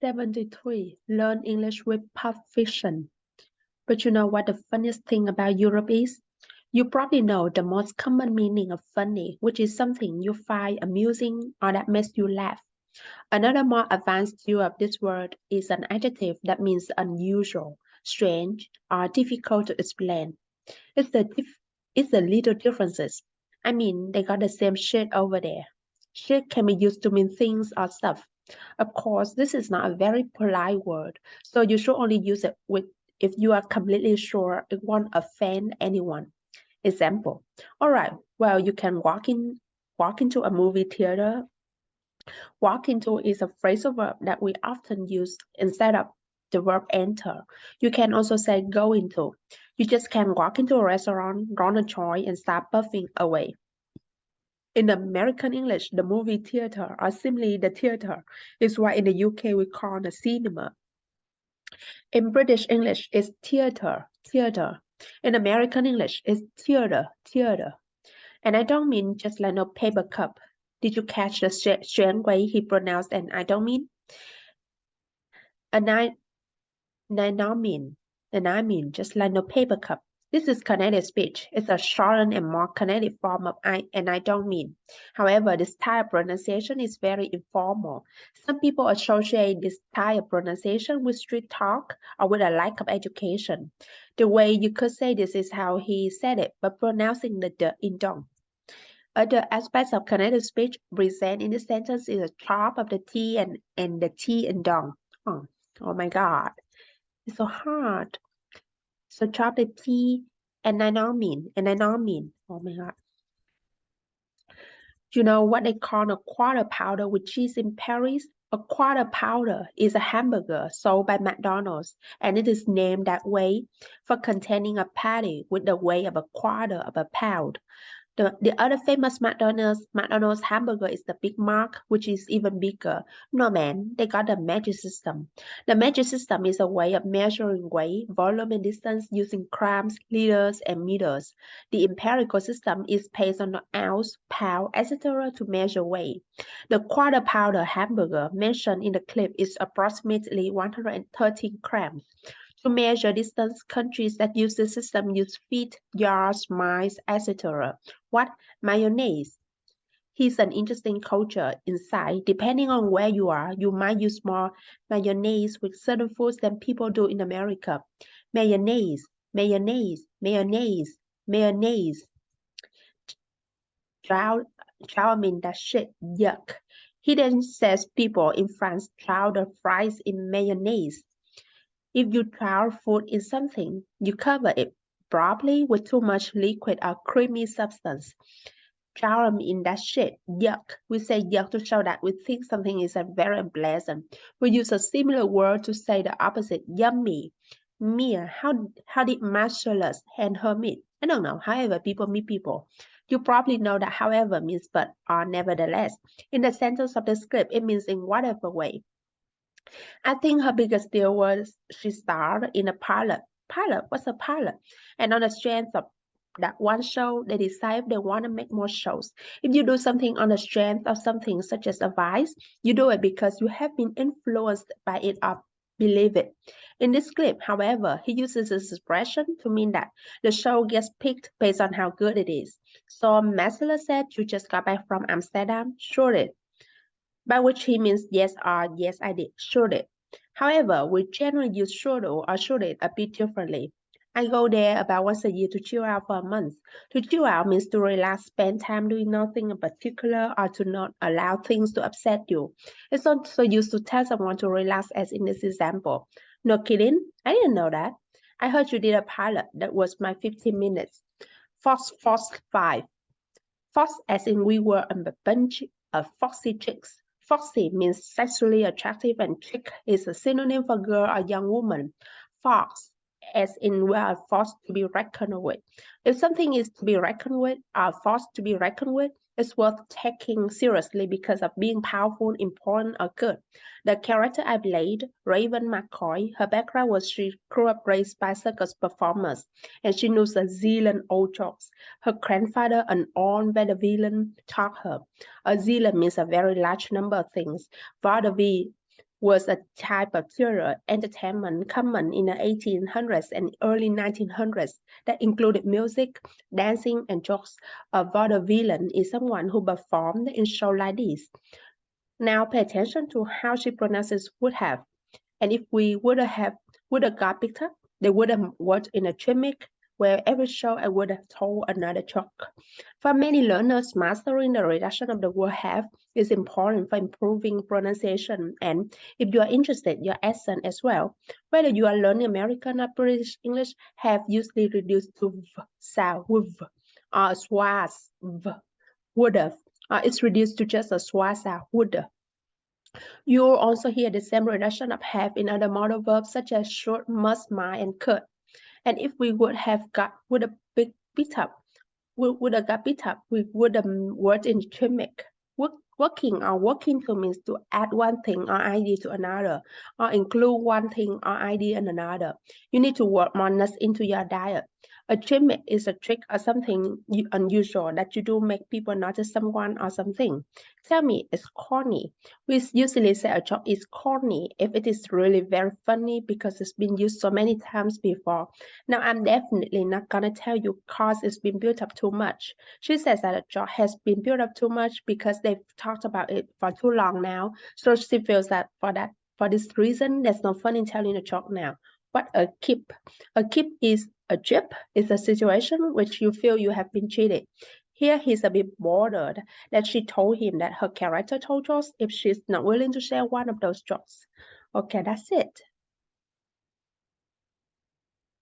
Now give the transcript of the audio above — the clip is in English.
73. Learn English with Pulp Fiction. But you know what the funniest thing about Europe is? You probably know the most common meaning of funny, which is something you find amusing or that makes you laugh. Another more advanced use of this word is an adjective that means unusual, strange, or difficult to explain. It's it's the little differences. I mean, they got the same shit over there. Shit can be used to mean things or stuff. Of course, this is not a very polite word, so you should only use it with if you are completely sure it won't offend anyone. Example. All right, well, you can walk into a movie theater. Walk into is a phrasal verb that we often use instead of the verb enter. You can also say go into. You just can't walk into a restaurant, run a joint, and start puffing away. In American English, the movie theater or simply the theater is what in the UK we call a cinema. In British English, it's theater, theater. In American English, it's theater, theater. And I don't mean just like no paper cup. Did you catch the strange way he pronounced and I don't mean? And I mean just like no paper cup. This is kinetic speech. It's a shortened and more kinetic form of I and I don't mean. However, this type of pronunciation is very informal. Some people associate this type of pronunciation with street talk or with a lack of education. The way you could say this is how he said it, but pronouncing the d in dong. Other aspects of kinetic speech present in the sentence is a chop of the T and the T in dong. Oh my God. It's so hard. So chop the T and I don't mean. Oh my God. You know what they call a quarter pounder with cheese in Paris? A quarter pounder is a hamburger sold by McDonald's, and it is named that way for containing a patty with the weight of a quarter of a pound. The other famous McDonald's hamburger is the Big Mac, which is even bigger. No man, they got the metric system. The metric system is a way of measuring weight, volume, and distance using grams, liters, and meters. The empirical system is based on the ounce, pound, etc. to measure weight. The quarter pounder hamburger mentioned in the clip is approximately 113 grams. To measure distance, countries that use the system use feet, yards, miles, etc. What? Mayonnaise. Here's an interesting culture insight. Depending on where you are, you might use more mayonnaise with certain foods than people do in America. Mayonnaise, mayonnaise, mayonnaise, mayonnaise. Drown mean that shit, yuck. He then says people in France drown their fries in mayonnaise. If you drown food in something, you cover it properly with too much liquid or creamy substance. Drown in that shit, yuck. We say yuck to show that we think something is very unpleasant. We use a similar word to say the opposite, yummy. Mia, how did Marcellus and her meet? I don't know. However, people meet people. You probably know that however means but or nevertheless. In the sentence of the script, it means in whatever way. I think her biggest deal was she starred in a pilot. Pilot? What's a pilot? And on the strength of that one show, they decide they want to make more shows. If you do something on the strength of something such as advice, you do it because you have been influenced by it or believe it. In this clip, however, he uses this expression to mean that the show gets picked based on how good it is. So Messler said, you just got back from Amsterdam? Sure it. By which he means yes or yes I did, sure did. However, we generally use sure or sure did a bit differently. I go there about once a year to chill out for a month. To chill out means to relax, spend time doing nothing in particular, or to not allow things to upset you. It's also used to tell someone to relax, as in this example. No kidding? I didn't know that. I heard you did a pilot. That was my 15 minutes. Fox 5. Fox as in we were a bunch of foxy chicks. Foxy means sexually attractive and chick is a synonym for girl or young woman. Fox as in we are forced to be reckoned with. If something is to be reckoned with or forced to be reckoned with, it's worth taking seriously because of being powerful, important, or good. The character I played, Raven McCoy, her background was she grew up raised by circus performers, and she knows a zillion old jokes. Her grandfather, an old vaudevillian, taught her. A zillion means a very large number of things. Vaudeville was a type of theater entertainment common in the 1800s and early 1900s that included music, dancing, and jokes. A vaudevillain is someone who performed in shows like this. Now pay attention to how she pronounces would have. And if we would have got picked up, they would have worked in a gimmick where every show I would have told another joke. For many learners, mastering the reduction of the word have is important for improving pronunciation and if you are interested, your accent as well. Whether you are learning American or British English, have usually reduced to v sound, with, or schwa, v, would have. It's reduced to just a schwa sound, would have. You'll also hear the same reduction of have in other modal verbs such as should, must, might, and could. And if we would have picked up, would have got picked up, we would have worked in gimmick. Working or working to means to add one thing or idea to another, or include one thing or idea in another. You need to work more nuts into your diet. A gimmick is a trick or something unusual that you do make people notice someone or something. Tell me, it's corny. We usually say a joke is corny if it is really very funny because it's been used so many times before. Now, I'm definitely not gonna tell you cause it's been built up too much. She says that a joke has been built up too much because they've talked about it for too long now. So she feels that for this reason, there's no fun in telling a joke now. What a kip. A kip is a jip is a situation which you feel you have been cheated. Here he's a bit bothered that she told him that her character told jokes if she's not willing to share one of those jokes. Okay, that's it.